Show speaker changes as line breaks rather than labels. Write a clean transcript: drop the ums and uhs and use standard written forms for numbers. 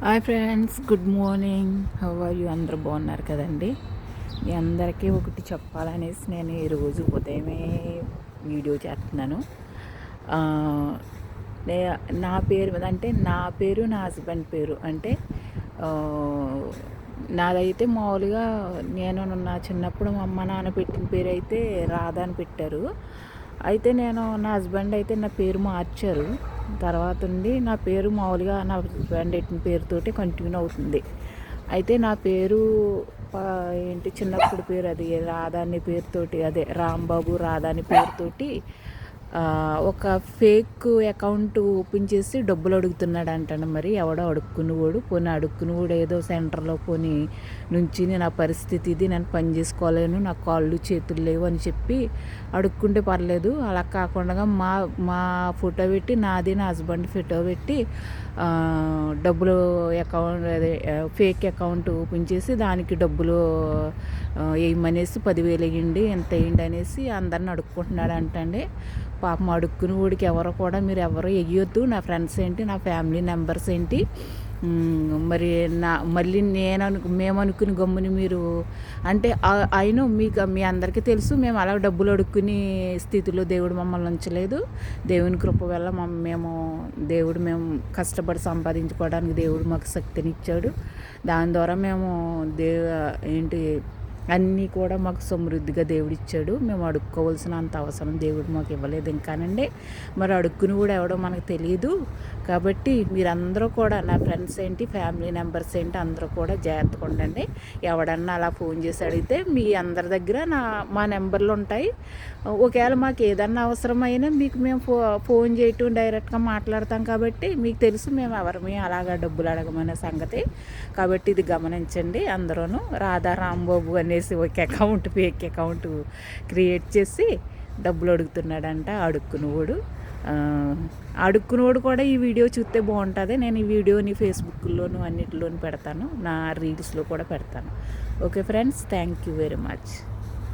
Hi friends, good morning. How are you? అందరూ బాగున్నారు కదండి. మీ అందరికీ ఒకటి చెప్పాలనేసి నేను ఈరోజు ఉదయమే వీడియో చేస్తున్నాను. ఆ, నా పేరు అంటే నా హస్బెండ్ పేరు అంటే ఆ, నాదైతే మామూలుగా నేను నా చిన్నప్పుడు మా అమ్మ నాన్న పెట్టిన పేరు అయితే రాధా అని పెట్టారు. అయితే నా హస్బెండ్ అయితే నా పేరు మార్చారు. తర్వాత ఉండి నా పేరు మామూలుగా నా హస్బెండ్ పెట్టిన పేరుతోటి కంటిన్యూ అవుతుంది. అయితే నా పేరు చిన్నప్పుడు పేరు అది రాధా అనే పేరుతోటి, అదే రాంబాబు రాధా అనే పేరుతోటి ఒక ఫేక్ అకౌంట్ ఓపెన్ చేసి డబ్బులు అడుగుతున్నాడు అంటాను. మరి ఎవడో అడుక్కునేవాడు, అడుక్కునేవాడు ఏదో సెంటర్లో నుంచి నా పరిస్థితి ఇది, నేను పని చేసుకోలేను, నా కాళ్ళు చేతులు లేవు అని చెప్పి అడుక్కుంటే పర్లేదు, అలా కాకుండా మా ఫోటో పెట్టి, నాది నా హస్బెండ్ ఫోటో పెట్టి డబ్బులు అకౌంట్, అదే ఫేక్ అకౌంట్ ఓపెన్ చేసి దానికి డబ్బులు వేయమనేసి 10,000 వేయండి, ఎంత వేయండి అనేసి అందరిని అడుక్కుంటున్నాడు అంటండి. పాపం అడుక్కుని ఊడికి ఎవరు కూడా మీరు ఎవరు వేయొద్దు, నా ఫ్రెండ్స్ ఏంటి, నా ఫ్యామిలీ మెంబర్స్ ఏంటి, మరి మళ్ళీ మేము అనుకుని గమ్ముని మీరు అంటే అయినా మీ అందరికీ తెలుసు, మేము అలా డబ్బులు అడుక్కునే స్థితిలో దేవుడు మమ్మల్ని ఉంచలేదు. దేవుని కృప వల్ల మేము కష్టపడి సంపాదించుకోవడానికి దేవుడు మాకు శక్తిని ఇచ్చాడు. దాని ద్వారా మేము అన్నీ కూడా మాకు సమృద్ధిగా దేవుడిచ్చాడు. మేము అడుక్కోవాల్సిన అంత అవసరం దేవుడు మాకు ఇవ్వలేదు ఇంకానండి. మరి అడుక్కుని కూడా ఎవడో మనకు తెలియదు. కాబట్టి మీరందరూ కూడా, నా ఫ్రెండ్స్ ఏంటి, ఫ్యామిలీ మెంబర్స్ ఏంటి, అందరూ కూడా జాగ్రత్తగా ఉండండి. ఎవడన్నా అలా ఫోన్ చేసి అడిగితే మీ అందరి దగ్గర మా నెంబర్లు ఉంటాయి. ఒకవేళ మాకు ఏదన్నా అవసరమైనా మీకు మేము ఫోన్ చేయటం, డైరెక్ట్గా మాట్లాడతాం. కాబట్టి మీకు తెలుసు మేము ఎవరమే అలాగా డబ్బులు అడగమనే సంగతి. కాబట్టి ఇది గమనించండి అందరూ. రాధా రాంబాబు అనేసి ఒక అకౌంట్, ఫేక్ అకౌంట్ క్రియేట్ చేసి డబ్బులు అడుగుతున్నాడంట అడుక్కునోడు కూడా ఈ వీడియో చూస్తే బాగుంటుంది. నేను ఈ వీడియోని ఫేస్బుక్లోను అన్నిటిలోనూ పెడతాను, నా రీల్స్లో కూడా పెడతాను. Okay friends, thank you very much.